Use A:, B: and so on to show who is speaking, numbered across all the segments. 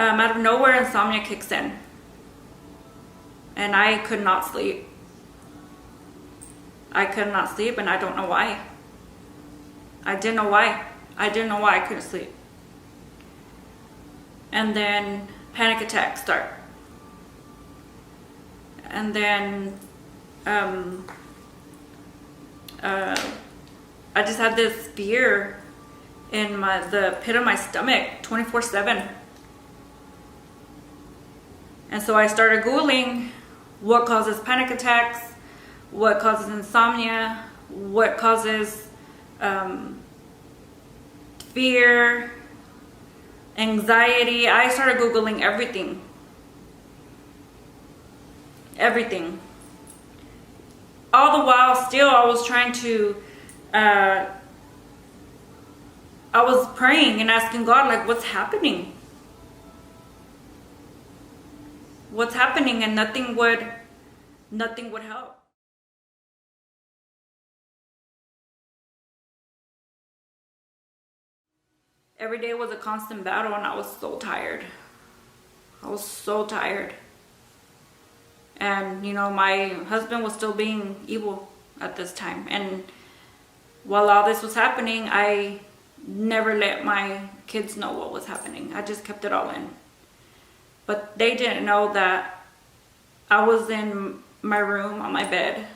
A: out of nowhere, insomnia kicks in. And I could not sleep. I could not sleep, and I don't know why. I didn't know why. I didn't know why I couldn't sleep. And then panic attacks start. And then I just had this fear in the pit of my stomach 24/7. And so I started Googling what causes panic attacks, what causes insomnia, what causes fear, anxiety. I started Googling everything. Everything. All the while, still, I was trying to, I was praying and asking God, like, what's happening? What's happening? And nothing would help. Every day was a constant battle, and I was so tired. I was so tired. And, you know, my husband was still being evil at this time. And while all this was happening, I never let my kids know what was happening. I just kept it all in. But they didn't know that I was in my room on my bed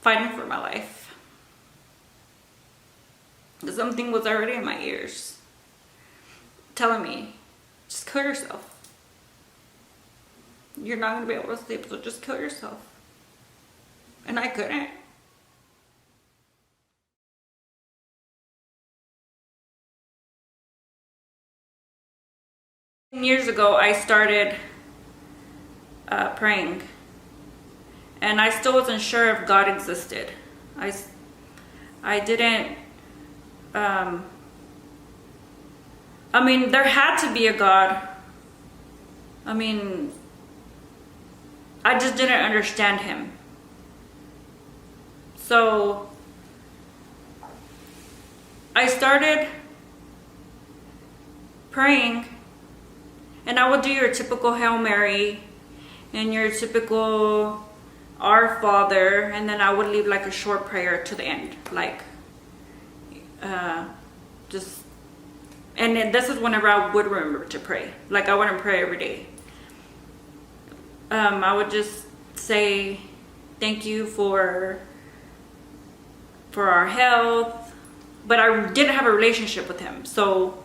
A: fighting for my life. Something was already in my ears telling me, just kill yourself. You're not going to be able to sleep, so just kill yourself. And I couldn't. Years ago, I started praying. And I still wasn't sure if God existed. I didn't... I mean, there had to be a God. I mean, I just didn't understand him. So I started praying, and I would do your typical Hail Mary and your typical Our Father, and then I would leave like a short prayer to the end, like just, and then this is whenever I would remember to pray. Like, I wouldn't pray every day. I would just say thank you for our health, but I didn't have a relationship with him, so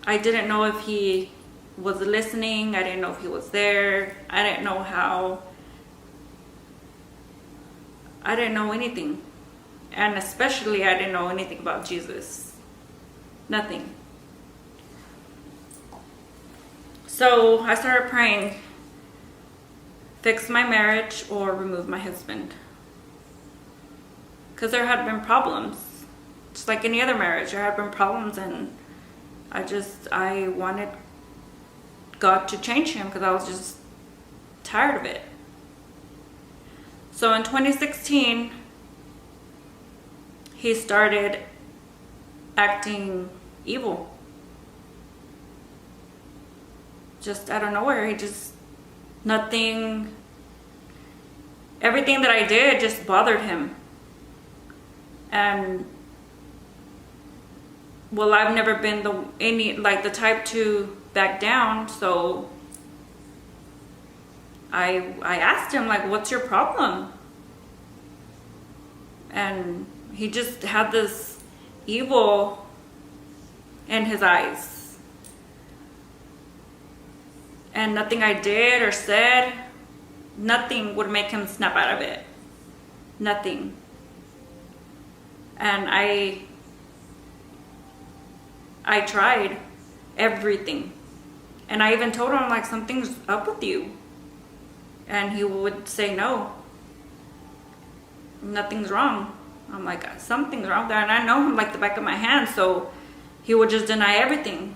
A: I didn't know if he was listening. I didn't know if he was there. I didn't know how. I didn't know anything, and especially I didn't know anything about Jesus. Nothing. So I started praying, fix my marriage or remove my husband. Because there had been problems. Just like any other marriage, there had been problems, and I wanted God to change him because I was just tired of it. So in 2016, he started acting evil. Just out of nowhere, everything that I did just bothered him. And well, I've never been the type to back down, so I asked him, like, what's your problem? And he just had this evil in his eyes. And nothing I did or said, nothing would make him snap out of it. Nothing. And I tried everything. And I even told him, like, something's up with you. And he would say no. Nothing's wrong. I'm like, something's wrong there. And I know him like the back of my hand, so he would just deny everything.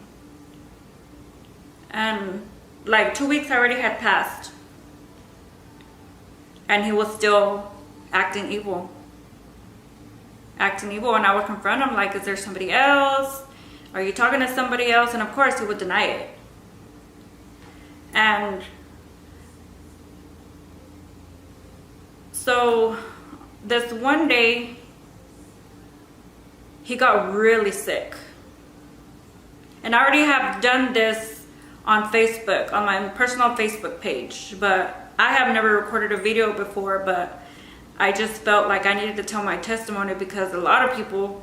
A: And like 2 weeks already had passed, and he was still acting evil. And I would confront him, like, is there somebody else? Are you talking to somebody else? And of course he would deny it. And so this one day, he got really sick. And I already have done this on Facebook, on my personal Facebook page, but I have never recorded a video before, but I just felt like I needed to tell my testimony because a lot of people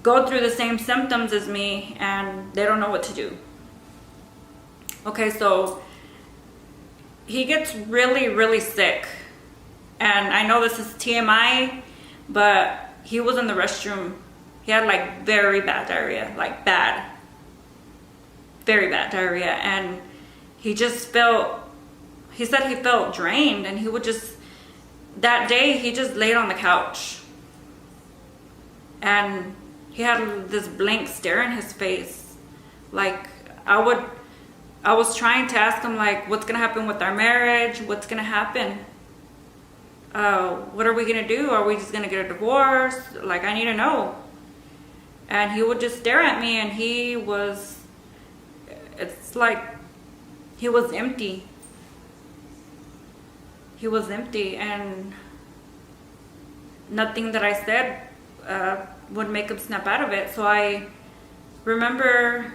A: go through the same symptoms as me and they don't know what to do. Okay, so he gets really, really sick. And I know this is TMI, but he was in the restroom. He had like very bad diarrhea, like bad. Very bad diarrhea. And he just felt, he said he felt drained, and he would just, that day he just laid on the couch. And he had this blank stare in his face. Like I was trying to ask him, like, what's gonna happen with our marriage? What's gonna happen? What are we gonna do? Are we just gonna get a divorce? Like, I need to know. And he would just stare at me, and it's like he was empty. He was empty, and nothing that I said would make him snap out of it. So I remember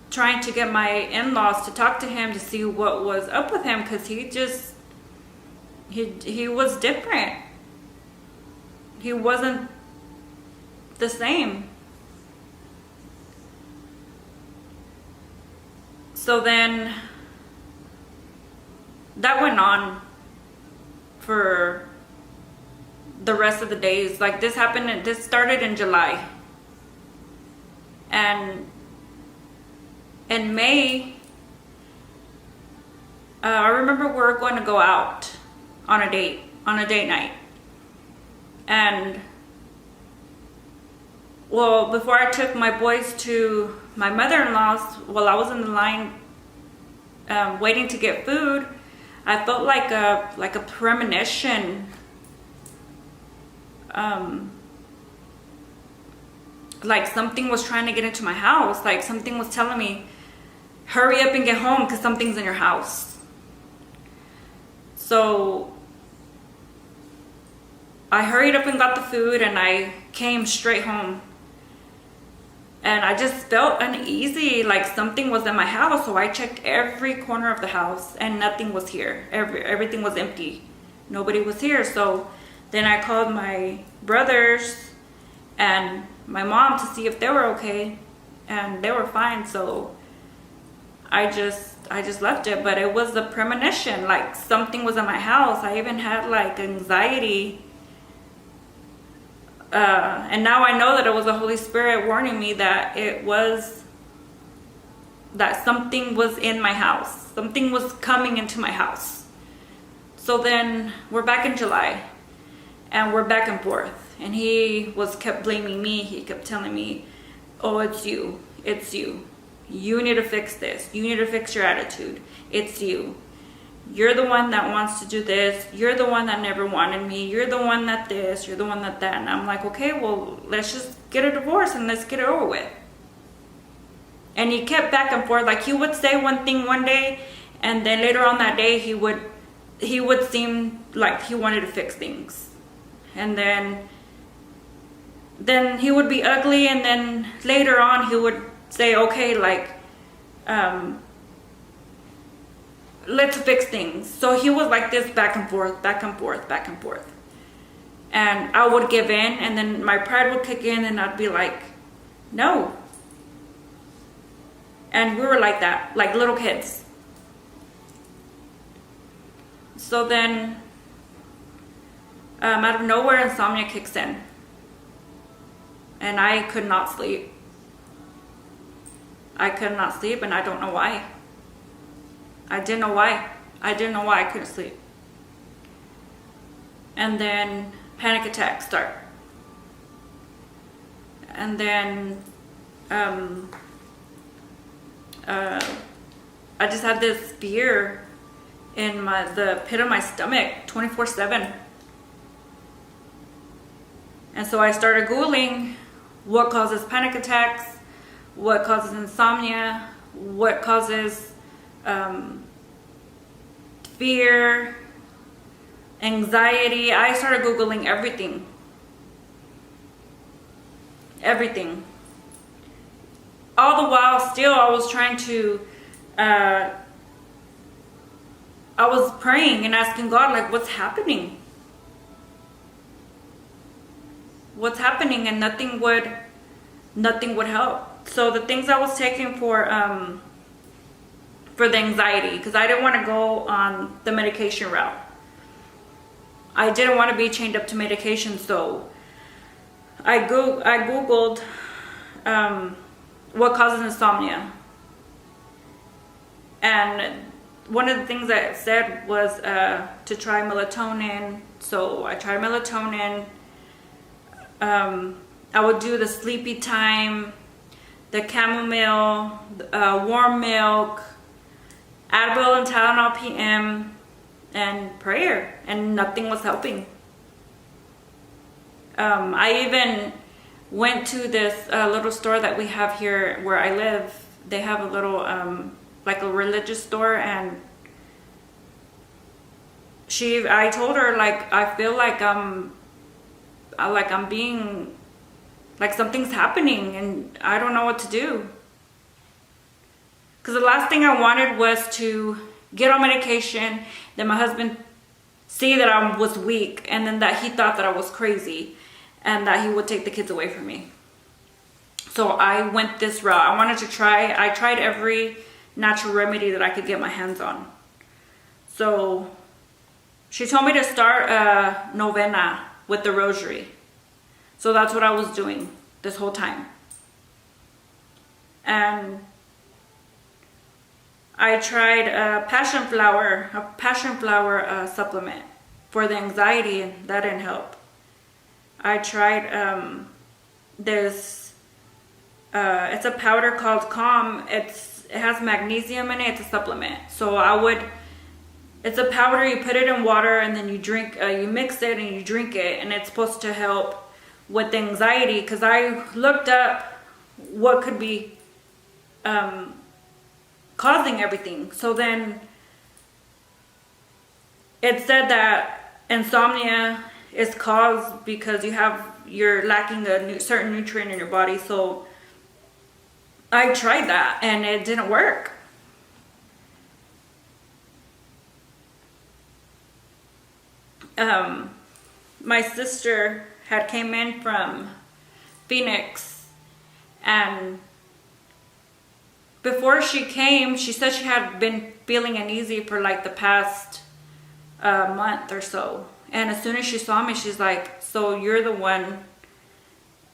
A: trying to get my in-laws to talk to him to see what was up with him, because he was different. He wasn't the same. So then that went on for the rest of the days. Like this started in July. And in May, I remember we were going to go out on a date night. And well, before I took my boys to my mother-in-law's, while I was in the line waiting to get food, I felt like a premonition. Like something was trying to get into my house. Like something was telling me, hurry up and get home because something's in your house. So I hurried up and got the food, and I came straight home. And I just felt uneasy, like something was in my house. So I checked every corner of the house, and nothing was here. Everything was empty. Nobody was here. So then I called my brothers and my mom to see if they were okay, and they were fine. So I just left it. But it was a premonition, like something was in my house. I even had like anxiety. And now I know that it was the Holy Spirit warning me that that something was in my house. Something was coming into my house. So then we're back in July, and we're back and forth. And he kept blaming me. He kept telling me, oh, it's you. It's you. You need to fix this. You need to fix your attitude. It's you. You're the one that wants to do this. You're the one that never wanted me. You're the one that this. You're the one that that. And I'm like, okay, well, let's just get a divorce and let's get it over with. And he kept back and forth. Like he would say one thing one day, and then later on that day, he would seem like he wanted to fix things. And then he would be ugly, and then later on he would say, okay, like, let's fix things. So he was like this back and forth, back and forth, back and forth. And I would give in, and then my pride would kick in, and I'd be like, no. And we were like that, like little kids. So then, out of nowhere, insomnia kicks in. And I could not sleep. I could not sleep, and I don't know why. I didn't know why. I didn't know why I couldn't sleep. And then panic attacks start. And then I just had this fear in the pit of my stomach 24/7. And so I started Googling what causes panic attacks, what causes insomnia, what causes fear, anxiety. I started Googling everything. Everything. All the while, still, I was trying to, I was praying and asking God, like, what's happening? What's happening? And nothing would help. So the things I was taking for the anxiety, because I didn't want to go on the medication route. I didn't want to be chained up to medication, so I Googled what causes insomnia. And one of the things that it said was to try melatonin. So I tried melatonin. I would do the sleepy time, the chamomile, warm milk, Advil and Tylenol PM, and prayer, and nothing was helping. I even went to this little store that we have here where I live. They have a little, like a religious store, and I told her, like, I feel like I'm being, like something's happening and I don't know what to do. Because the last thing I wanted was to get on medication, then my husband see that I was weak, and then that he thought that I was crazy and that he would take the kids away from me. So I went this route. I tried every natural remedy that I could get my hands on. So she told me to start a novena with the rosary. So that's what I was doing this whole time. And I tried a passion flower supplement for the anxiety, and that didn't help. I tried this, it's a powder called Calm. It has magnesium in it. It's a supplement. So it's a powder, you put it in water and then you drink, you mix it and you drink it, and it's supposed to help with anxiety. Because I looked up what could be causing everything. So then it said that insomnia is caused because you're lacking a certain nutrient in your body. So I tried that and it didn't work. My sister had came in from Phoenix, and before she came, she said she had been feeling uneasy for like the past month or so. And as soon as she saw me, she's like, so you're the one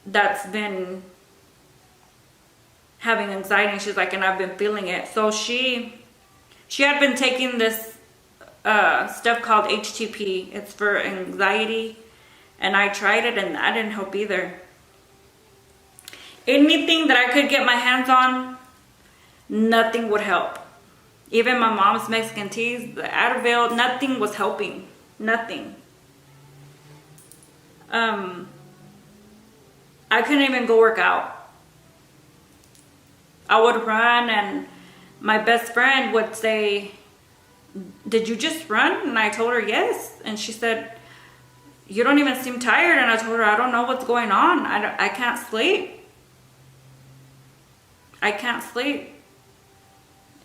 A: that's been having anxiety. And she's like, and I've been feeling it. So she had been taking this stuff called HTP. It's for anxiety. And I tried it and that didn't help either. Anything that I could get my hands on, nothing would help. Even my mom's Mexican teas, the Advil, nothing was helping. Nothing. I couldn't even go work out. I would run and my best friend would say, did you just run? And I told her yes. And she said, you don't even seem tired. And I told her, I don't know what's going on. I can't sleep. I can't sleep.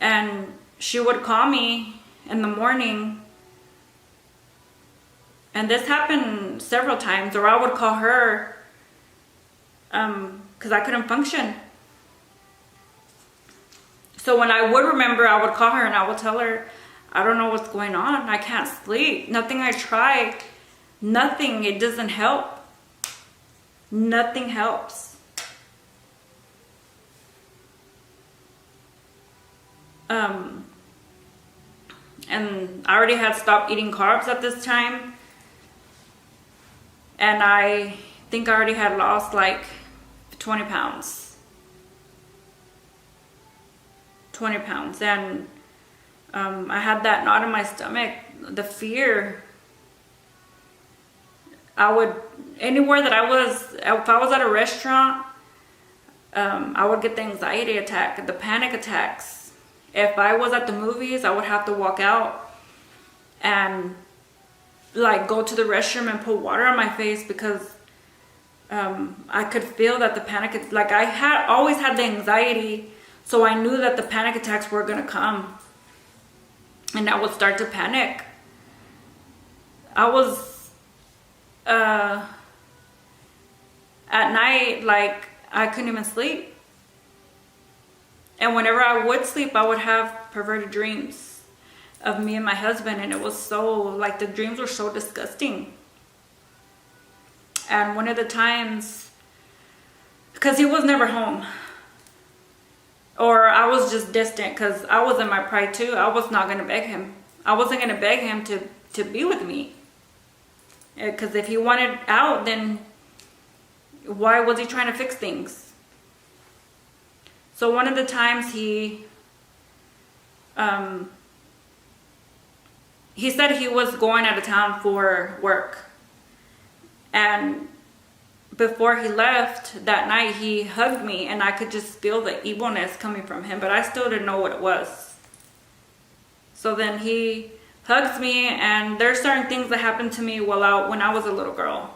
A: And she would call me in the morning. And this happened several times. Or I would call her because I couldn't function. So when I would remember, I would call her and I would tell her, I don't know what's going on. I can't sleep. Nothing I try, nothing. It doesn't help. Nothing helps. And I already had stopped eating carbs at this time. And I think I already had lost like 20 pounds. 20 pounds. And I had that knot in my stomach, the fear. I would, anywhere that I was, if I was at a restaurant I would get the anxiety attack, the panic attacks. If I was at the movies, I would have to walk out and like go to the restroom and put water on my face because I could feel that the panic, like I had always had the anxiety, so I knew that the panic attacks were gonna come, and I would start to panic. I was at night, like I couldn't even sleep, and whenever I would sleep, I would have perverted dreams of me and my husband, and it was so, like, the dreams were so disgusting. And one of the times, because he was never home, or I was just distant because I was in my pride too. I was not going to beg him. I wasn't going to beg him to be with me, because if he wanted out, then why was he trying to fix things? So one of the times he said he was going out of town for work, and before he left that night, he hugged me, and I could just feel the evilness coming from him, but I still didn't know what it was. So then he hugs me, and there's certain things that happened to me when I was a little girl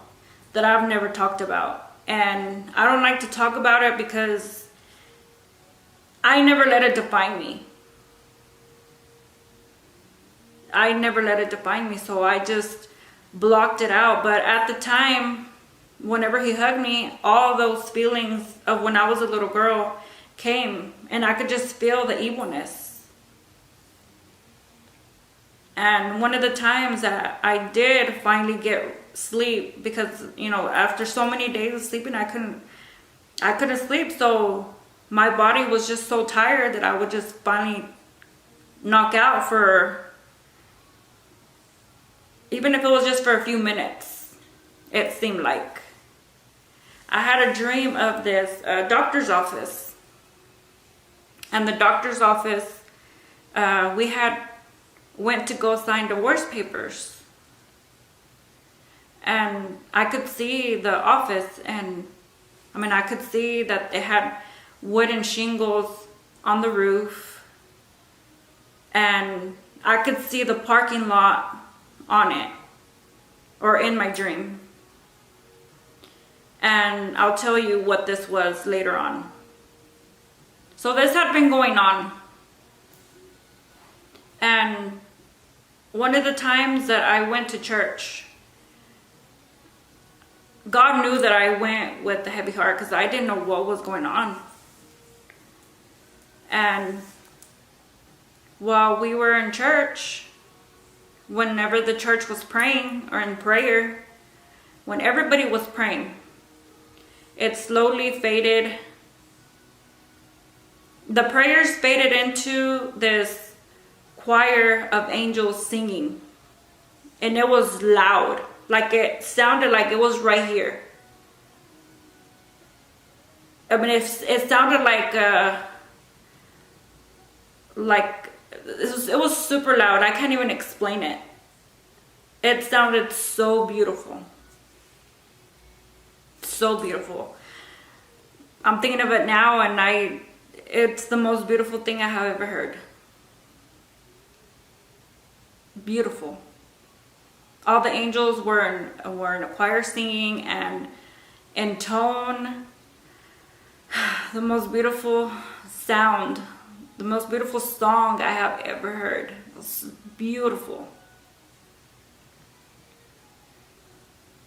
A: that I've never talked about, and I don't like to talk about it because I never let it define me. I never let it define me, so I just blocked it out. But at the time, whenever he hugged me, all those feelings of when I was a little girl came, and I could just feel the evilness. And one of the times that I did finally get sleep, because, you know, after so many days of sleeping, I couldn't sleep, so my body was just so tired that I would just finally knock out for, even if it was just for a few minutes, it seemed like. I had a dream of this doctor's office. And the doctor's office, we went to go sign divorce papers. And I could see the office, and I could see that it had wooden shingles on the roof. And I could see the parking lot on it, or in my dream. And I'll tell you what this was later on. So this had been going on, and one of the times that I went to church, God knew that I went with a heavy heart because I didn't know what was going on. And while we were in church, whenever the church was praying or in prayer, when everybody was praying, it slowly faded. The prayers faded into this choir of angels singing, and it was loud, like it sounded like it was right here. It sounded like it was super loud. I can't even explain it. It sounded so beautiful. So beautiful. I'm thinking of it now, and it's the most beautiful thing I have ever heard. Beautiful. All the angels were in a choir singing, and in tone, the most beautiful sound, the most beautiful song I have ever heard. It was beautiful.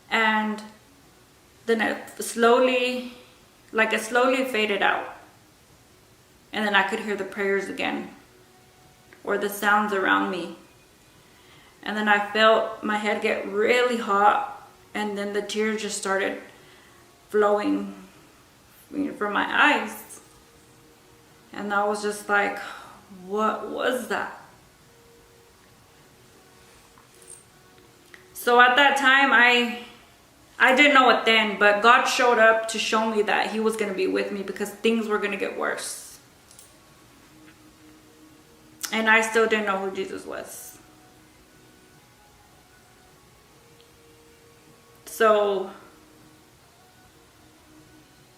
A: And then it slowly faded out. And then I could hear the prayers again, or the sounds around me. And then I felt my head get really hot, and then the tears just started flowing from my eyes. And I was just like, what was that? So at that time, I didn't know it then, but God showed up to show me that He was going to be with me because things were going to get worse. And I still didn't know who Jesus was. So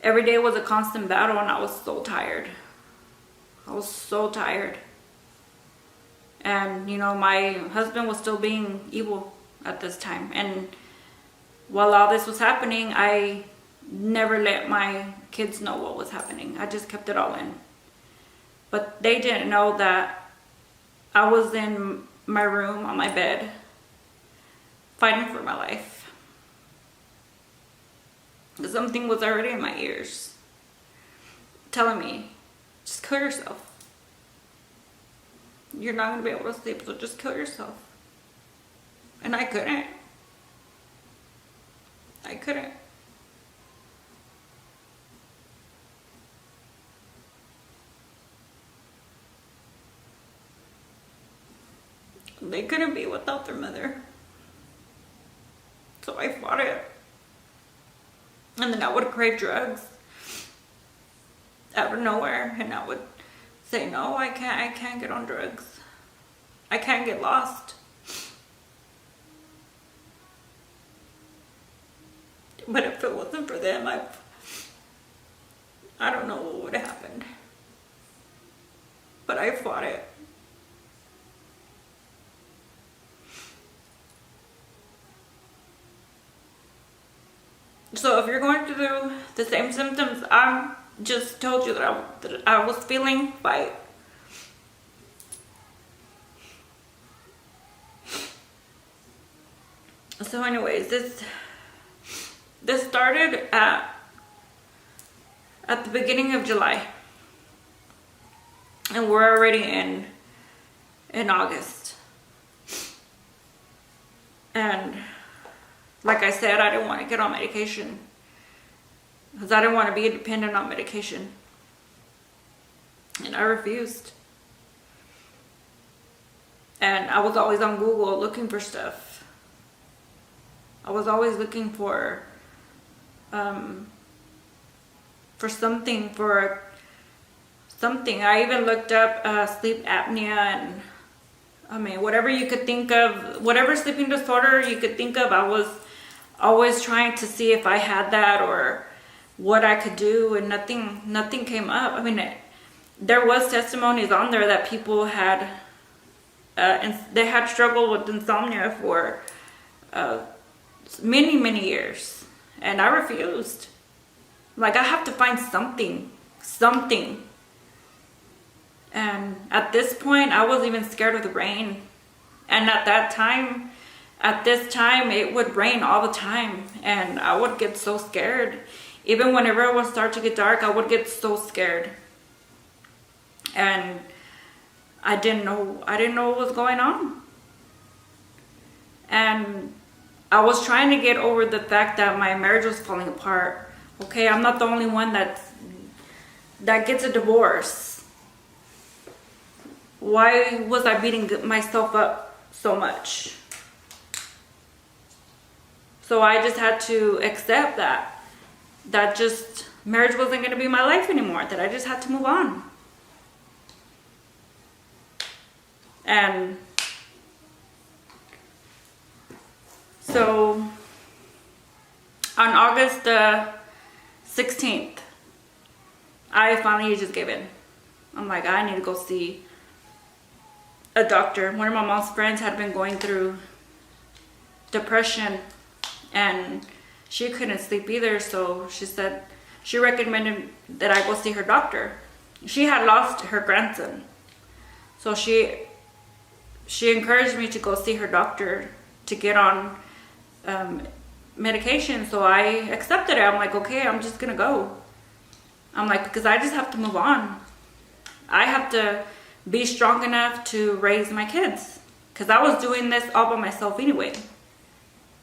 A: every day was a constant battle, and I was so tired. I was so tired. And, you know, my husband was still being evil at this time. And while all this was happening, I never let my kids know what was happening. I just kept it all in. But they didn't know that I was in my room on my bed fighting for my life. Something was already in my ears telling me, just kill yourself. You're not going to be able to sleep, so just kill yourself. And I couldn't. I couldn't. They couldn't be without their mother. So I fought it. And then I would crave drugs out of nowhere, and I would say, no, I can't get on drugs. I can't get lost. But if it wasn't for them, I don't know what would have happened. But I fought it. So if you're going through the same symptoms I just told you that I was feeling, fight. So anyways, this started at the beginning of July. And we're already in August. And like I said, I didn't want to get on medication because I didn't want to be dependent on medication. And I refused. And I was always on Google looking for stuff. I was always looking for something. I even looked up sleep apnea and whatever you could think of, whatever sleeping disorder you could think of, I was always trying to see if I had that or what I could do, and nothing came up. There was testimonies on there that people had, and they had struggled with insomnia for many years, and I refused. I have to find something. And at this point, I was even scared of the rain. And at this time, it would rain all the time. And I would get so scared. Even whenever it would start to get dark, I would get so scared. And I didn't know what was going on. And I was trying to get over the fact that my marriage was falling apart. Okay, I'm not the only one that gets a divorce. Why was I beating myself up so much? So I just had to accept that just marriage wasn't going to be my life anymore, that I just had to move on. And so on August the 16th, I finally just gave in. I'm like, I need to go see a doctor. One of my mom's friends had been going through depression and she couldn't sleep either, so she recommended that I go see her doctor. She had lost her grandson, so she encouraged me to go see her doctor to get on medication. So I accepted it. I'm like, okay, I'm just gonna go. I'm like, because I just have to move on. I have to be strong enough to raise my kids, because I was doing this all by myself anyway.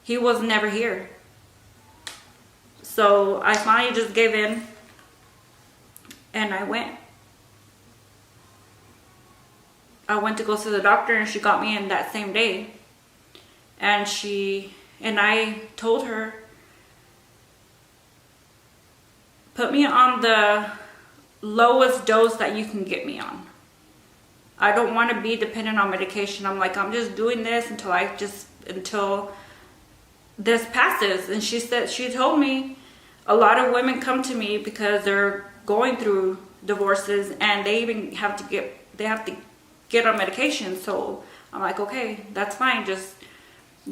A: He was never here. So I finally just gave in and I went to go see the doctor, and she got me in that same day. And I told her, put me on the lowest dose that you can get me on. I don't want to be dependent on medication. I'm like, I'm just doing this until this passes. And she told me, a lot of women come to me because they're going through divorces, and they even have to get on medication. So I'm like, okay, that's fine. Just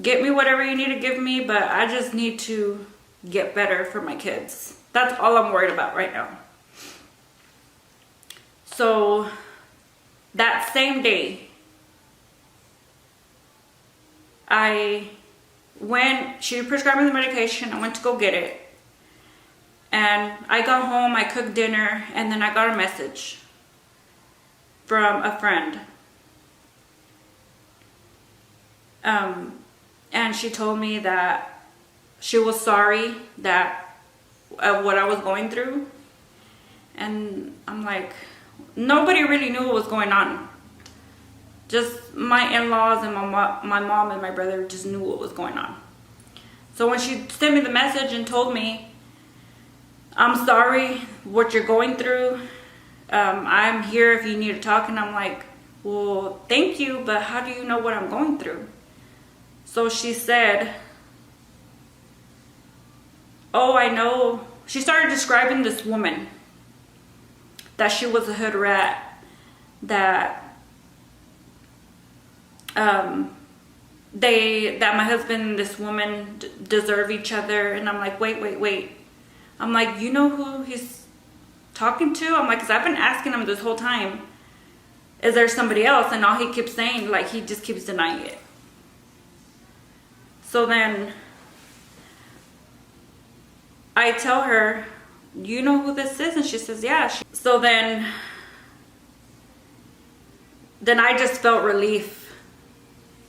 A: get me whatever you need to give me, but I just need to get better for my kids. That's all I'm worried about right now. So that same day, she prescribed me the medication. I went to go get it. And I got home, I cooked dinner, and then I got a message from a friend. And she told me that she was sorry that what I was going through. And I'm like, nobody really knew what was going on. Just my in-laws and my mom and my brother just knew what was going on. So when she sent me the message and told me, I'm sorry what you're going through, I'm here if you need to talk, and I'm like, well, thank you, but how do you know what I'm going through? So she said, oh, I know. She started describing this woman, that she was a hood rat, that my husband and this woman deserve each other. And I'm like, wait. I'm like, you know who he's talking to? I'm like, because I've been asking him this whole time, is there somebody else? And all he keeps saying, like, he just keeps denying it. So then I tell her, you know who this is? And she says, yeah. So then I just felt relief.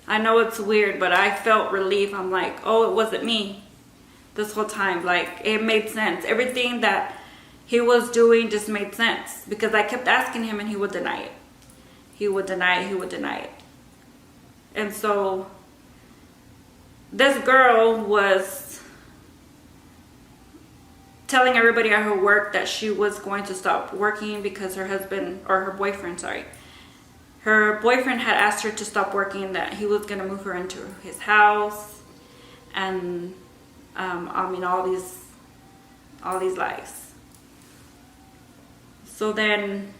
A: I know it's weird, but I felt relief. I'm like, oh, it wasn't me this whole time. Like, it made sense. Everything that he was doing just made sense, because I kept asking him and he would deny it. He would deny it. And so this girl was telling everybody at her work that she was going to stop working because her boyfriend had asked her to stop working, that he was going to move her into his house, and all these lies. So then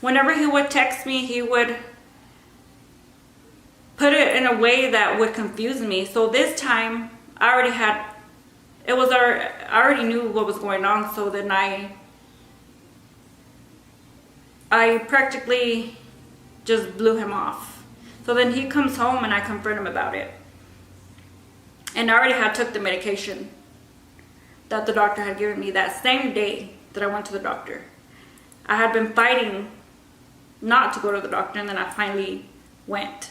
A: whenever he would text me, he would put it in a way that would confuse me. So this time I already knew what was going on. So then I practically just blew him off. So then he comes home and I confront him about it. And I already had took the medication that the doctor had given me that same day that I went to the doctor. I had been fighting not to go to the doctor, and then I finally went.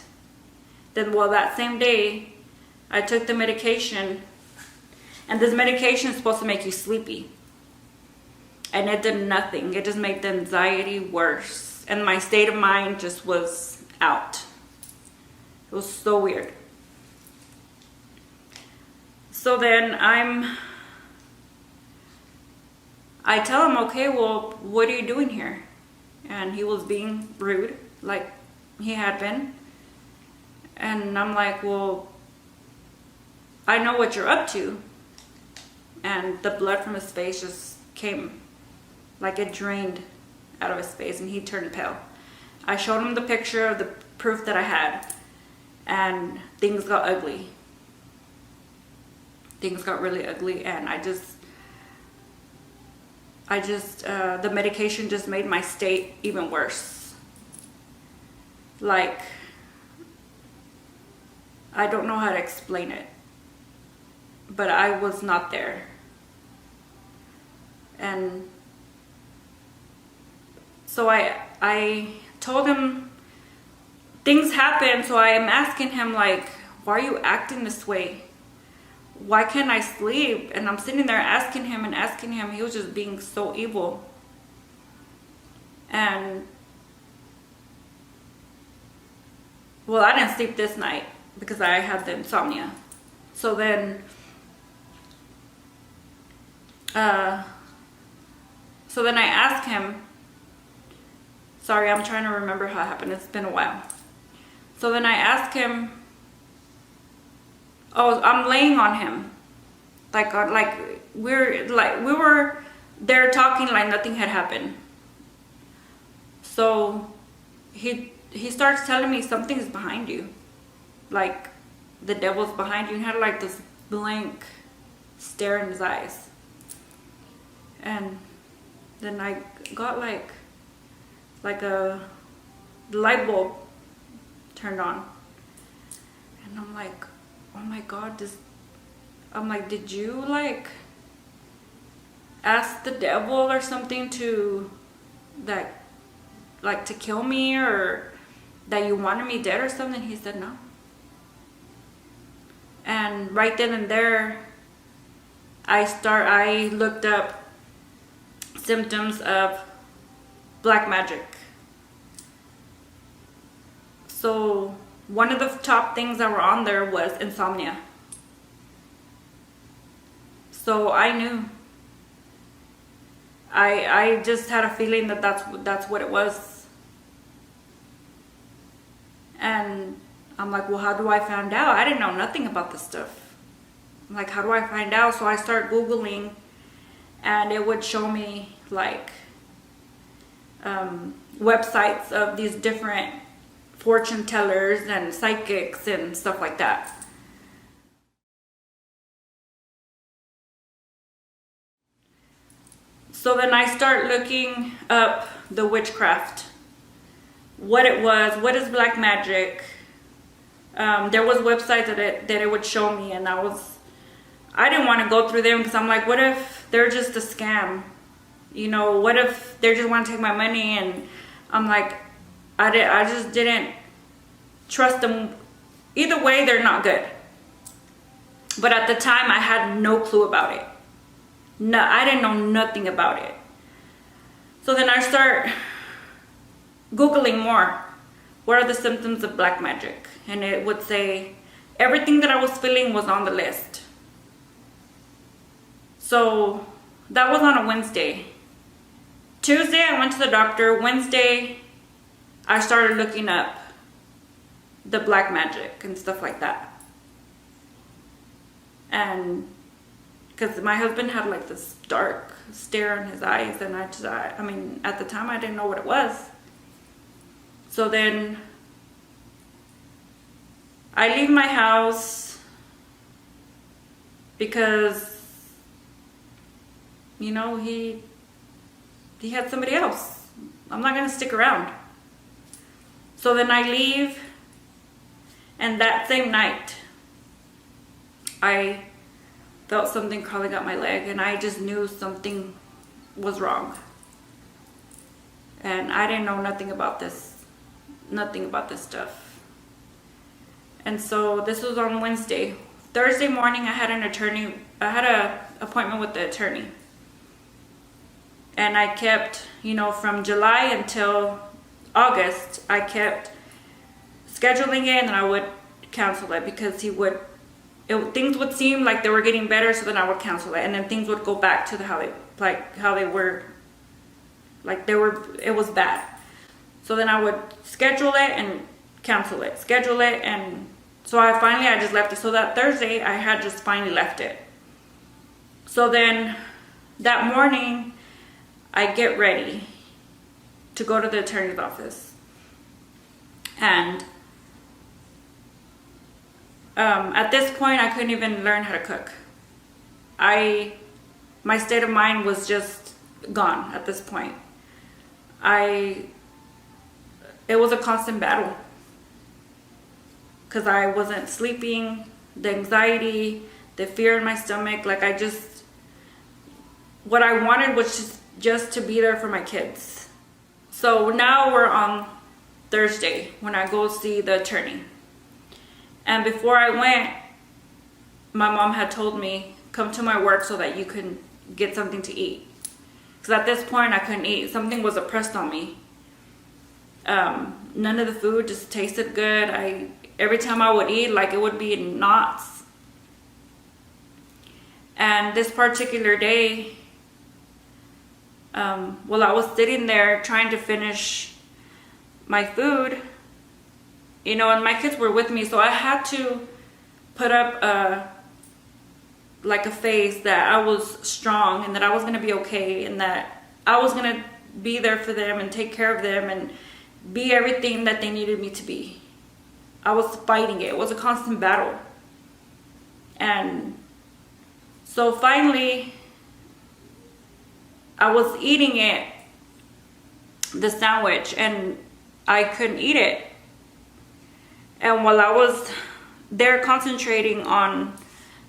A: That same day, I took the medication, and this medication is supposed to make you sleepy. And it did nothing. It just made the anxiety worse. And my state of mind just was out. It was so weird. So then I tell him, okay, well, what are you doing here? And he was being rude, like he had been. And I'm like, well, I know what you're up to. And the blood from his face just came, like it drained out of his face, and he turned pale. I showed him the picture of the proof that I had, and things got ugly. Things got really ugly, and the medication just made my state even worse. Like, I don't know how to explain it, but I was not there. And so I told him things happened, so I am asking him, like, why are you acting this way? Why can't I sleep? And I'm sitting there asking him. He was just being so evil. And well, I didn't sleep this night because I had the insomnia. So then I asked him, sorry, I'm trying to remember how it happened. It's been a while. So then I asked him, I'm laying on him. Like we were there talking like nothing had happened. So he starts telling me something's behind you, like the devil's behind you. And had like this blank stare in his eyes. And then I got like a light bulb turned on, and I'm like, oh my God, I'm like, did you like ask the devil or something to like to kill me, or that you wanted me dead or something? He said no. And right then and there, I looked up symptoms of black magic. So one of the top things that were on there was insomnia. So I knew. I just had a feeling that that's what it was. And I'm like, well, how do I find out? I didn't know nothing about this stuff. I'm like, how do I find out? So I start Googling, and it would show me like websites of these different fortune tellers and psychics and stuff like that. So then I start looking up the witchcraft, what it was, what is black magic. There was websites that it would show me, and I didn't want to go through them because I'm like, what if they're just a scam? You know, what if they just want to take my money? And I'm like, I just didn't trust them. Either way, they're not good. But at the time, I had no clue about it. No, I didn't know nothing about it. So then I start Googling more. What are the symptoms of black magic? And it would say everything that I was feeling was on the list. So that was on a Wednesday. Tuesday, I went to the doctor. Wednesday, I started looking up the black magic and stuff like that. And because my husband had like this dark stare in his eyes, and I mean, at the time I didn't know what it was. So then I leave my house because, you know, he had somebody else. I'm not gonna stick around. So then I leave, and that same night I felt something crawling up my leg, and I just knew something was wrong. And I didn't know nothing about this stuff. And so this was on Wednesday. Thursday morning, I had an appointment with the attorney. And I kept, you know, from July until August, I kept scheduling it, and then I would cancel it because things would seem like they were getting better, so then I would cancel it, and then things would go back to how they were, like it was bad. So then I would schedule it and cancel it, schedule it, and so I just left it. So that Thursday, I had just finally left it. So then that morning, I get ready to go to the attorney's office, and at this point, I couldn't even learn how to cook. My state of mind was just gone at this point. It was a constant battle because I wasn't sleeping, the anxiety, the fear in my stomach. Like what I wanted was just to be there for my kids. So now we're on Thursday when I go see the attorney. And before I went, my mom had told me, come to my work so that you can get something to eat. Because at this point, I couldn't eat. Something was oppressed on me. None of the food just tasted good. Every time I would eat, like it would be in knots. And this particular day, while I was sitting there trying to finish my food, you know, and my kids were with me, so I had to put up like a phase that I was strong and that I was going to be okay and that I was going to be there for them and take care of them and be everything that they needed me to be. I was fighting it. It was a constant battle. And so finally, I was eating it, the sandwich, and I couldn't eat it. And while I was there concentrating on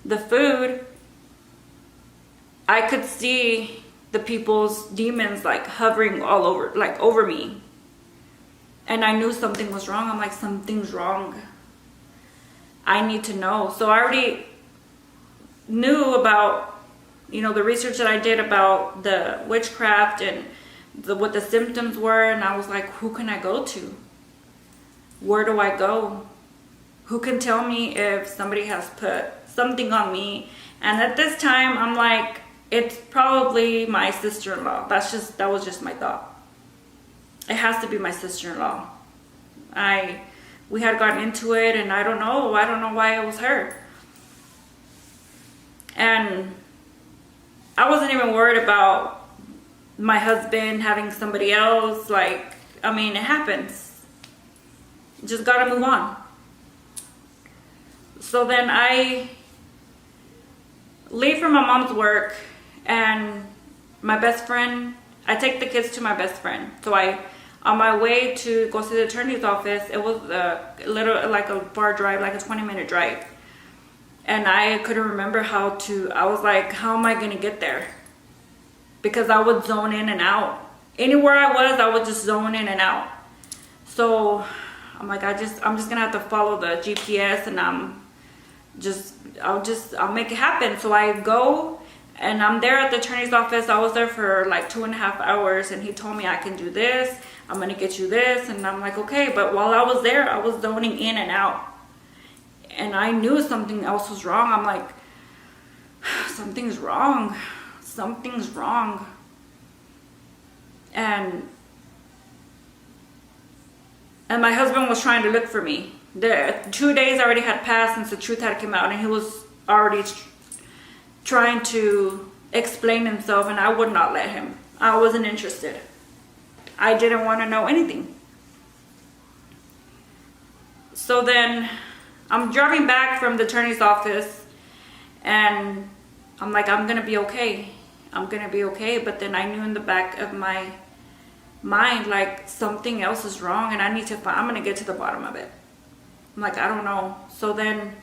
A: the food, I could see the people's demons like hovering all over, like over me. And I knew something was wrong. I'm like, something's wrong. I need to know. So I already knew about, you know, the research that I did about the witchcraft and what the symptoms were. And I was like, who can I go to? Where do I go? Who can tell me if somebody has put something on me? And at this time, I'm like, it's probably my sister-in-law. That was just my thought. It has to be my sister-in-law. We had gotten into it, and I don't know why it was her. And I wasn't even worried about my husband having somebody else. Like, I mean, it happens. Just gotta move on. So then I leave from my mom's work, and my best friend, I take the kids to my best friend. So on my way to go to the attorney's office, it was like a far drive, like a 20-minute drive. And I couldn't remember I was like, how am I gonna get there? Because I would zone in and out. Anywhere I would just zone in and out. So I'm like, I'm just gonna have to follow the GPS, and I'll make it happen. So I go, and I'm there at the attorney's office. I was there for like 2.5 hours, and he told me I can do this. I'm gonna get you this, and I'm like, okay. But while I was there, I was zoning in and out, and I knew something else was wrong. I'm like, something's wrong. Something's wrong. And my husband was trying to look for me. The 2 days already had passed since the truth had come out, and he was already trying to explain himself, and I would not let him. I wasn't interested. I didn't want to know anything. So then I'm driving back from the attorney's office, and I'm like, I'm gonna be okay. I'm gonna be okay. But then I knew in the back of my mind, like, something else is wrong, and I'm gonna get to the bottom of it. I'm like, I don't know. So then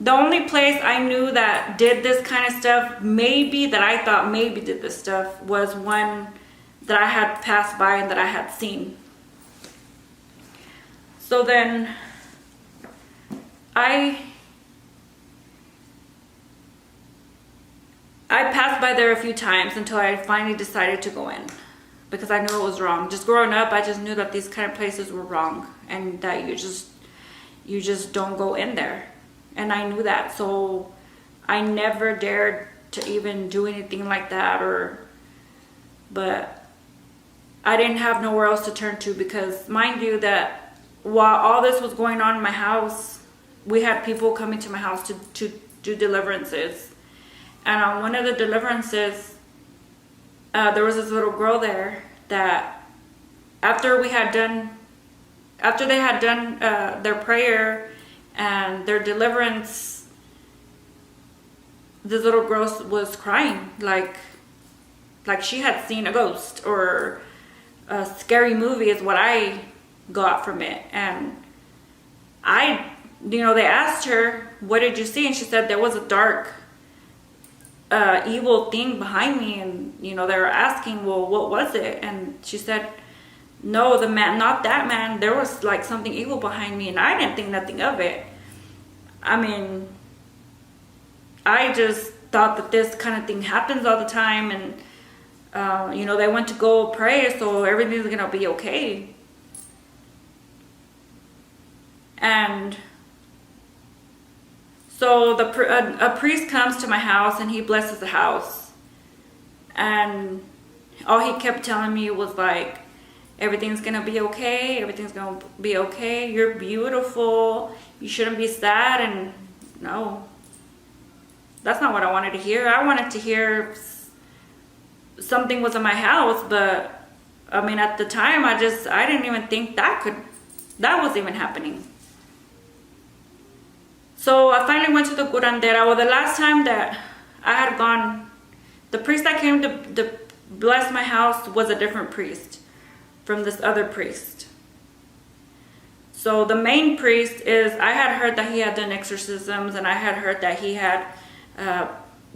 A: the only place I knew that did this kind of stuff, that I thought maybe did this stuff, was one that I had passed by and that I had seen. So then I passed by there a few times until I finally decided to go in, because I knew it was wrong. Just growing up, I just knew that these kind of places were wrong, and that you just don't go in there. And I knew that, so I never dared to even do anything like that. But I didn't have nowhere else to turn to, because mind you that while all this was going on in my house, we had people coming to my house to do deliverances. And on one of the deliverances, there was this little girl there that after they had done their prayer and their deliverance, this little girl was crying like she had seen a ghost or a scary movie, is what I got from it. And they asked her, what did you see? And she said there was a dark evil thing behind me. And they were asking, well, what was it? And she said, no, the man, not that man. There was like something evil behind me, and I didn't think nothing of it. I mean, I just thought that this kind of thing happens all the time, and they went to go pray, so everything's gonna be okay. And so a priest comes to my house, and he blesses the house, and all he kept telling me was like, everything's gonna be okay, everything's gonna be okay, you're beautiful, you shouldn't be sad. And no, that's not what I wanted to hear. I wanted to hear something was in my house, but I mean, at the time, I didn't even think that was even happening. So I finally went to the curandera. Well, the last time that I had gone, the priest that came to bless my house was a different priest from this other priest. So the main priest I had heard that he had done exorcisms, and I had heard that he had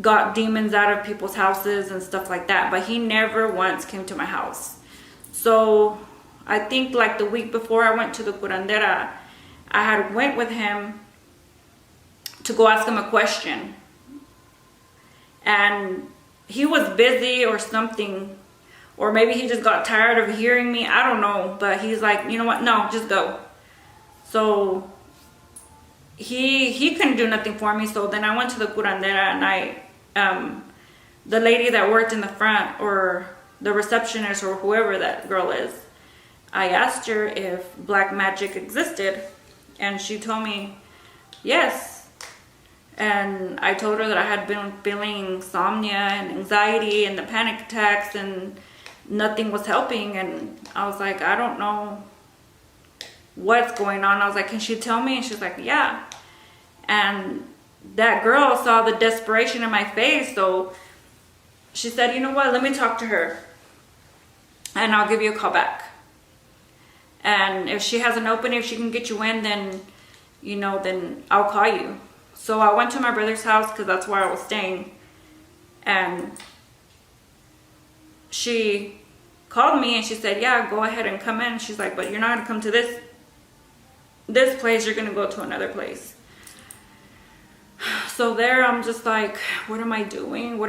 A: got demons out of people's houses and stuff like that, but he never once came to my house. So I think like the week before I went to the curandera, I had went with him to go ask him a question, and he was busy or something, or maybe he just got tired of hearing me, I don't know, but he's like, you know what, no, just go. So he couldn't do nothing for me. So then I went to the curandera, and the lady that worked in the front, or the receptionist, or whoever that girl is, I asked her if black magic existed, and she told me yes. And I told her that I had been feeling insomnia and anxiety and the panic attacks, and nothing was helping. And I was like, I don't know what's going on. I was like, can she tell me? And she's like, yeah. And that girl saw the desperation in my face, so she said, you know what, let me talk to her, and I'll give you a call back. And if she has an opening, if she can get you in, then, you know, then I'll call you. So I went to my brother's house, because that's where I was staying. And she called me and she said, yeah, go ahead and come in. She's like, but you're not going to come to this place. You're going to go to another place. So there I'm just like, what am I doing?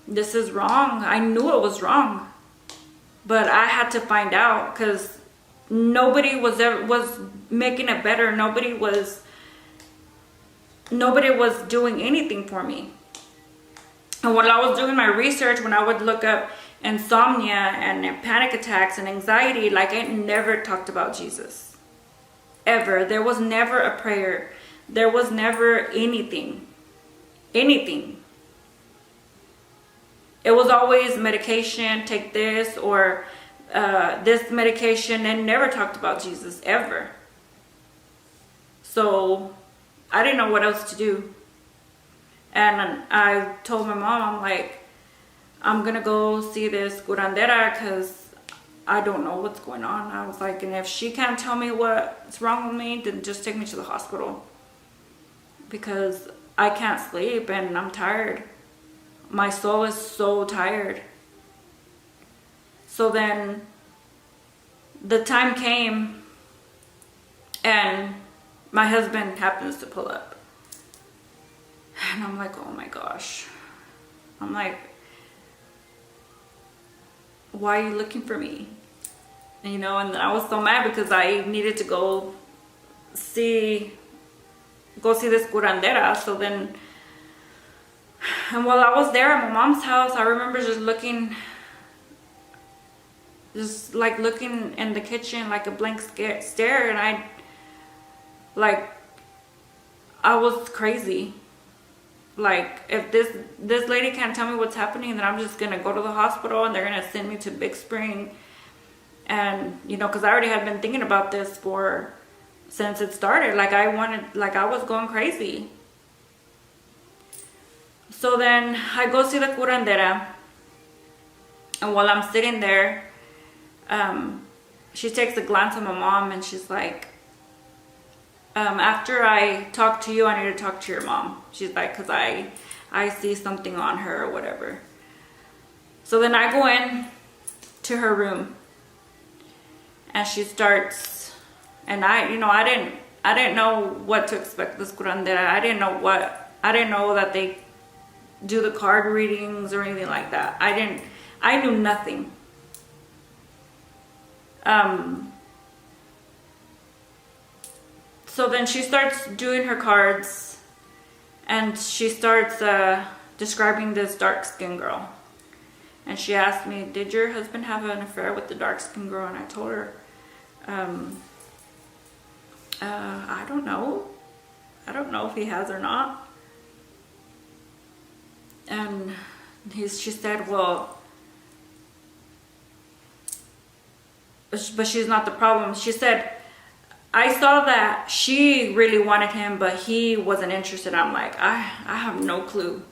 A: This is wrong. I knew it was wrong, but I had to find out, because nobody was making it better. Nobody was doing anything for me. And when I was doing my research, when I would look up insomnia and panic attacks and anxiety, like, it never talked about Jesus. Ever. There was never a prayer. There was never anything. Anything. It was always medication, take this, or this medication, and never talked about Jesus, ever. So I didn't know what else to do. And I told my mom, I'm like, I'm going to go see this curandera, because I don't know what's going on. I was like, and if she can't tell me what's wrong with me, then just take me to the hospital, because I can't sleep and I'm tired. My soul is so tired. So then the time came, and my husband happens to pull up. And I'm like, oh my gosh. I'm like, why are you looking for me? And, you know, and I was so mad, because I needed to go see this curandera. So then, and while I was there at my mom's house, I remember just looking in the kitchen like a blank stare, and I was crazy. Like, if this lady can't tell me what's happening, then I'm just gonna go to the hospital, and they're gonna send me to Big Spring. And, you know, because I already had been thinking about this since it started. Like, I was going crazy. So then I go see the curandera, and while I'm sitting there, she takes a glance at my mom, and she's like, after I talk to you, I need to talk to your mom. She's like, because I see something on her or whatever. So then I go in to her room, and she starts, and I didn't know what to expect this curandera. I didn't know that they do the card readings or anything like that. I knew nothing. So then she starts doing her cards, and she starts describing this dark-skinned girl. And she asked me, did your husband have an affair with the dark-skinned girl? And I told her, I don't know. I don't know if he has or not. And she said, well, but she's not the problem. She said, I saw that she really wanted him, but he wasn't interested. I'm like, I have no clue.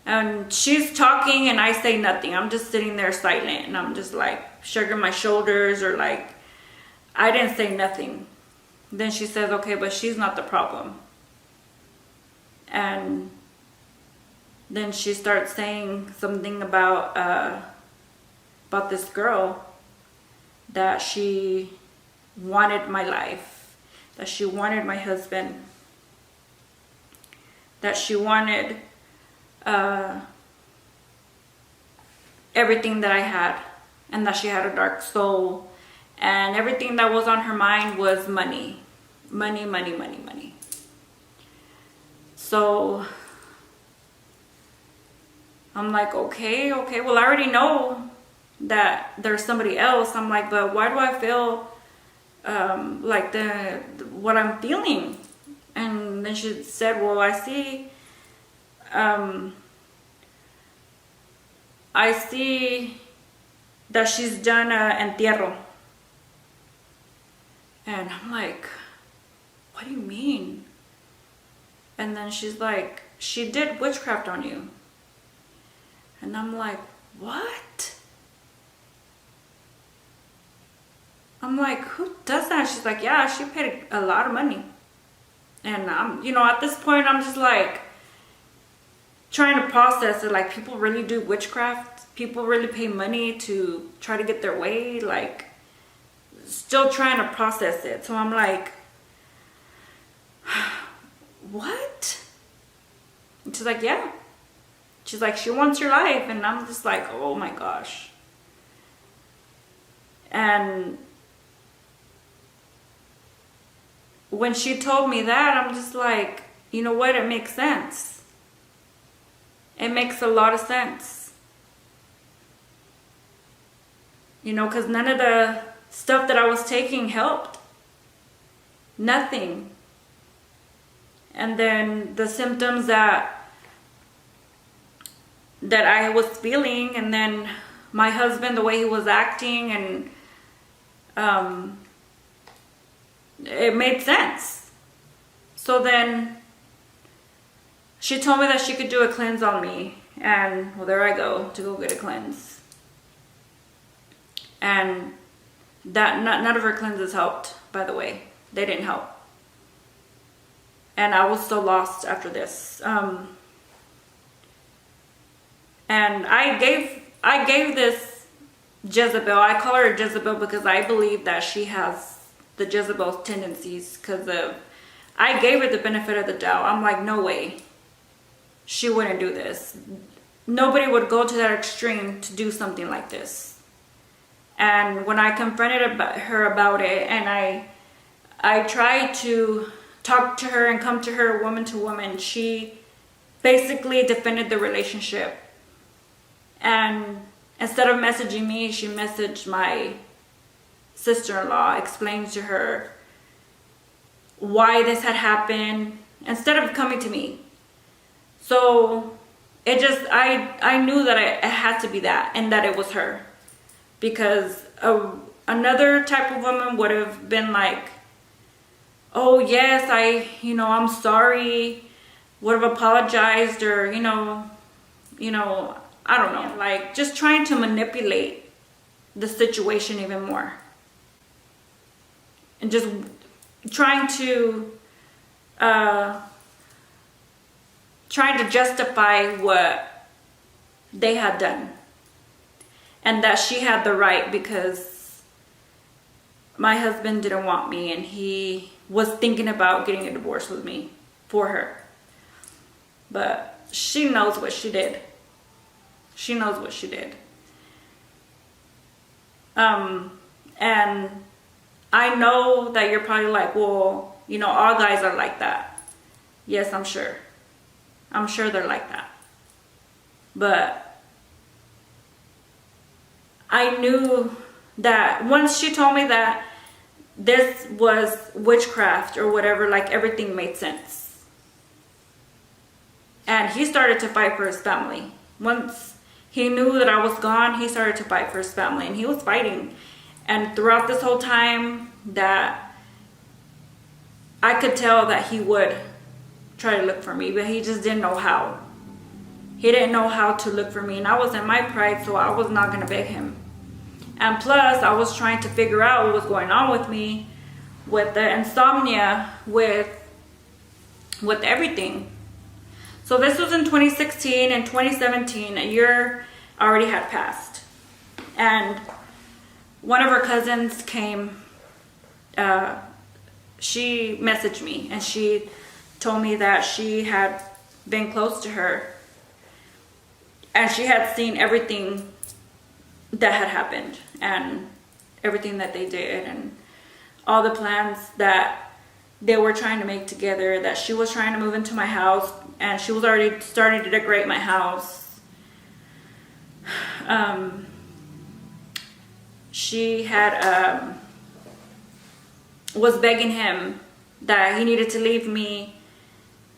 A: And she's talking and I say nothing. I'm just sitting there silent, and I'm just like shrugging my shoulders, or like, I didn't say nothing. Then she says, okay, but she's not the problem. And then she starts saying something about this girl, that she wanted my life, that she wanted my husband, that she wanted everything that I had, and that she had a dark soul, and everything that was on her mind was money. Money, money, money, money. So I'm like, okay, well, I already know that there's somebody else. I'm like, but why do I feel like what I'm feeling? And then she said, well, I see that she's done an entierro. And I'm like, what do you mean? And then she's like, she did witchcraft on you. And I'm like, what? I'm like, who does that? She's like, yeah, she paid a lot of money. And I'm, at this point, I'm just like trying to process it. Like, people really do witchcraft. People really pay money to try to get their way. Like, still trying to process it. So I'm like, what? And she's like, yeah. She's like, she wants your life. And I'm just like, oh my gosh. And when she told me that, I'm just like, you know what? It makes sense. It makes a lot of sense. Because none of the stuff that I was taking helped. Nothing. And then the symptoms that I was feeling, and then my husband, the way he was acting, and it made sense. So then she told me that she could do a cleanse on me, and well, there I go to go get a cleanse. And that none of her cleanses helped, by the way. They didn't help. And I was so lost after this. And I gave this Jezebel, I call her Jezebel because I believe that she has the Jezebel tendencies, because I gave her the benefit of the doubt. I'm like, no way. She wouldn't do this. Nobody would go to that extreme to do something like this. And when I confronted her about it, and I tried to talk to her and come to her woman to woman, she basically defended the relationship. And instead of messaging me, she messaged my sister-in-law, explained to her why this had happened, instead of coming to me. So it just, I knew that it had to be that, and that it was her. Because another type of woman would have been like, oh yes, I'm sorry, would have apologized, or, I don't know, like just trying to manipulate the situation even more. And just trying to justify what they had done. And that she had the right because my husband didn't want me, and he was thinking about getting a divorce with me for her. But she knows what she did. She knows what she did. And I know that you're probably like, well, all guys are like that. Yes, I'm sure. I'm sure they're like that. But I knew that once she told me that this was witchcraft or whatever, like everything made sense. And he started to fight for his family. Once he knew that I was gone, he started to fight for his family, and he was fighting. And throughout this whole time, that I could tell that he would try to look for me, but he just didn't know how. He didn't know how to look for me, and I was in my pride, so I was not going to beg him. And plus, I was trying to figure out what was going on with me, with the insomnia, with everything. So this was in 2016. and 2017, a year already had passed. And one of her cousins came, she messaged me, and she told me that she had been close to her, and she had seen everything that had happened, and everything that they did, and all the plans that they were trying to make together, that she was trying to move into my house, and she was already starting to decorate my house. She had was begging him that he needed to leave me.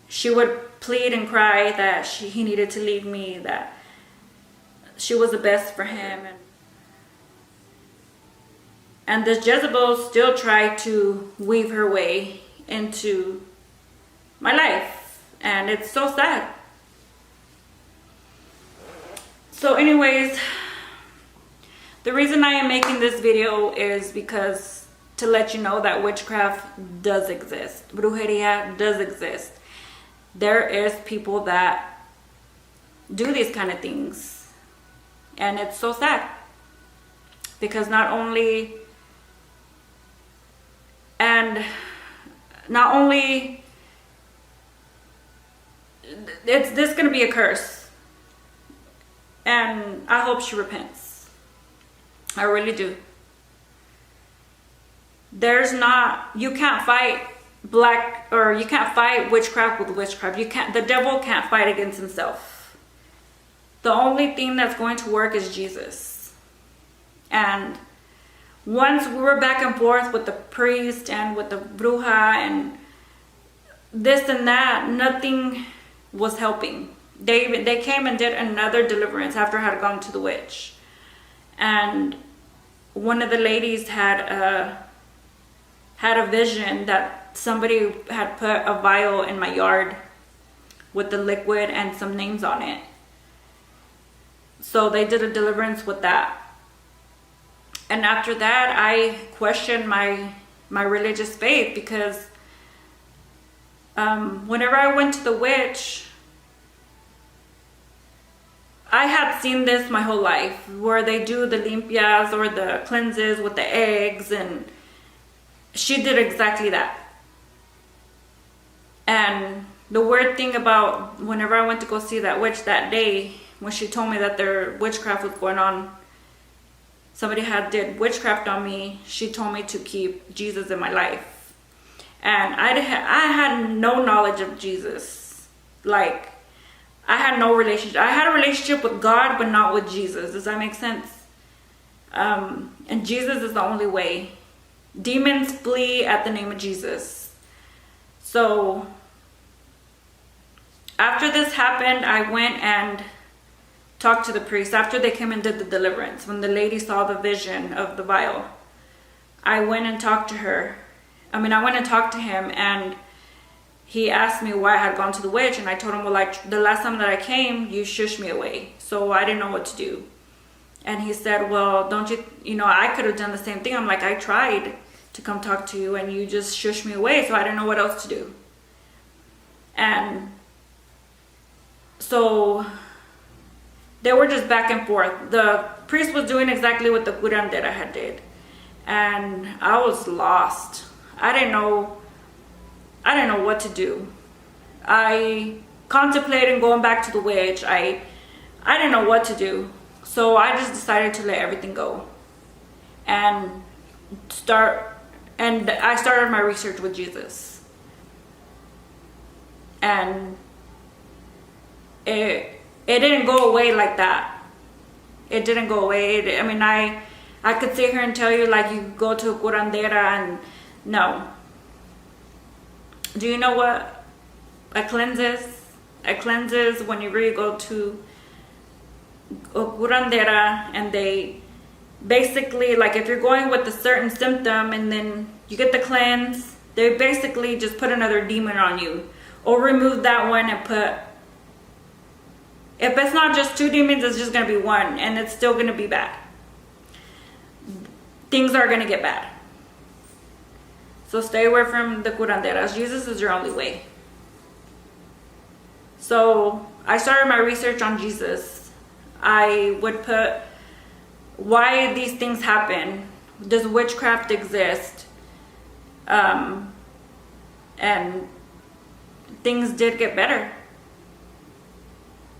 A: She would plead and cry that he needed to leave me, that she was the best for him. And this Jezebel still tried to weave her way into my life. And it's so sad. So anyways, the reason I am making this video is because to let you know that witchcraft does exist. Brujeria does exist. There is people that do these kind of things. And it's so sad. Because not only it's this gonna be a curse, and I hope she repents. I really do. You can't fight you can't fight witchcraft with witchcraft. The devil can't fight against himself. The only thing that's going to work is Jesus. And once we were back and forth with the priest and with the bruja and this and that, nothing was helping. They came and did another deliverance after I had gone to the witch. And one of the ladies had a vision that somebody had put a vial in my yard with the liquid and some names on it. So they did a deliverance with that. And after that, I questioned my religious faith, because whenever I went to the witch, I had seen this my whole life, where they do the limpias or the cleanses with the eggs, and she did exactly that. And the weird thing about whenever I went to go see that witch that day, when she told me that their witchcraft was going on, somebody did witchcraft on me, she told me to keep Jesus in my life. And I had no knowledge of Jesus. Like, I had no relationship. I had a relationship with God, but not with Jesus. Does that make sense? And Jesus is the only way. Demons flee at the name of Jesus. So after this happened, I went and talked to the priest after they came and did the deliverance. When the lady saw the vision of the vial, I went and talked to her. I went and talked to him, and he asked me why I had gone to the witch, and I told him, well, like, the last time that I came, you shushed me away, so I didn't know what to do. And he said, well, don't you, I could have done the same thing. I'm like, I tried to come talk to you, and you just shushed me away, so I didn't know what else to do. And so they were just back and forth. The priest was doing exactly what the curandera had did. And I was lost. I didn't know what to do. I contemplated going back to the witch. I didn't know what to do. So I just decided to let everything go. And I started my research with Jesus. And it didn't go away like that. it didn't go away. I could sit here and tell you like you go to a curandera and no. Do you know what a cleanse is? A cleanse is whenever you go to a curandera and they basically, like if you're going with a certain symptom and then you get the cleanse, they basically just put another demon on you or remove that one and put, if it's not just 2 demons, it's just going to be 1 and it's still going to be bad. Things are going to get bad. So stay away from the curanderas. Jesus is your only way. So I started my research on Jesus. I would put why these things happen. Does witchcraft exist? And things did get better.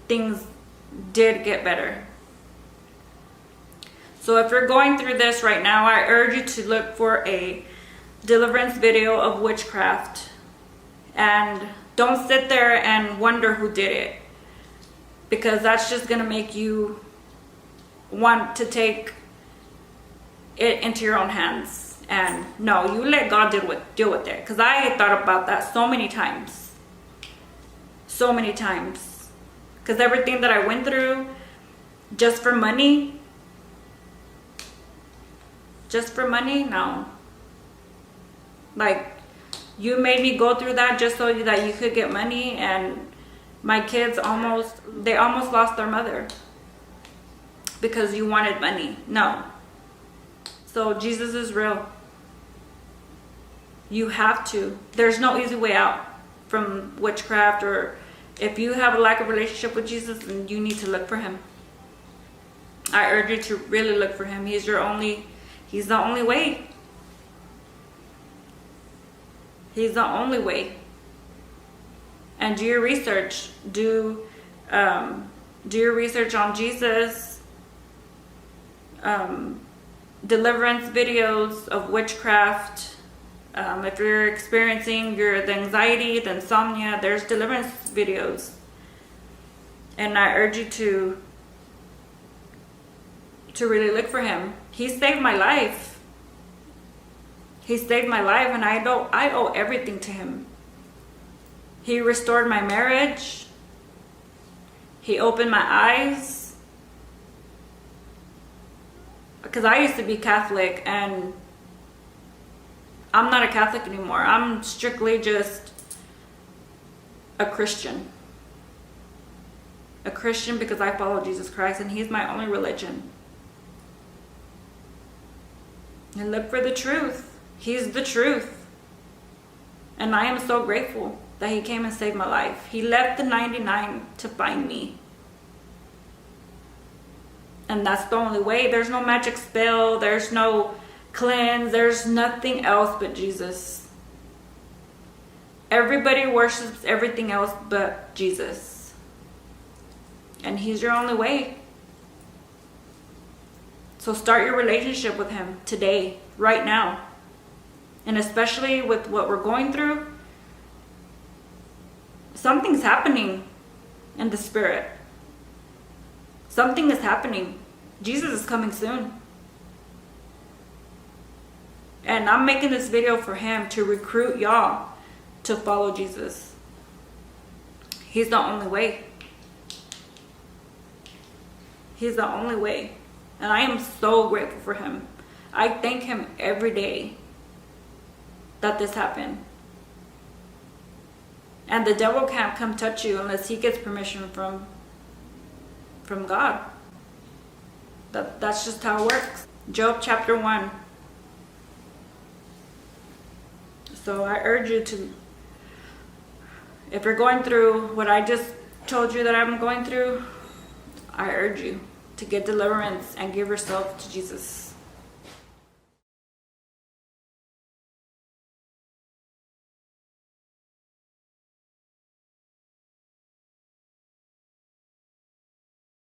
A: Things did get better. So if you're going through this right now, I urge you to look for a deliverance video of witchcraft. And don't sit there and wonder who did it. Because that's just going to make you want to take it into your own hands. And no, you let God deal with it. Because I thought about that so many times. So many times. Because everything that I went through just for money. Just for money? No. Like, you made me go through that just so that you could get money, and my kids almost lost their mother because you wanted money. No. So Jesus is real. You have to. There's no easy way out from witchcraft, or if you have a lack of relationship with Jesus, then you need to look for him. I urge you to really look for him. He's the only way. He's the only way. And do your research. Do your research on Jesus. Deliverance videos of witchcraft. If you're experiencing the anxiety, the insomnia, there's deliverance videos. And I urge you to really look for him. He saved my life. He saved my life, and I owe everything to him. He restored my marriage. He opened my eyes. Because I used to be Catholic, and I'm not a Catholic anymore. I'm strictly just a Christian. A Christian because I follow Jesus Christ, and he's my only religion. And look for the truth. He's the truth. And I am so grateful that he came and saved my life. He left the 99 to find me. And that's the only way. There's no magic spell. There's no cleanse. There's nothing else but Jesus. Everybody worships everything else but Jesus. And he's your only way. So start your relationship with him today, right now. And especially with what we're going through, something's happening in the spirit. Something is happening. Jesus is coming soon. And I'm making this video for him to recruit y'all to follow Jesus. He's the only way. He's the only way. And I am so grateful for him. I thank him every day that this happened. And the devil can't come touch you unless he gets permission from God. That's just how it works. Job chapter 1. So I urge you to, if you're going through what I just told you that I'm going through, I urge you to get deliverance and give yourself to Jesus.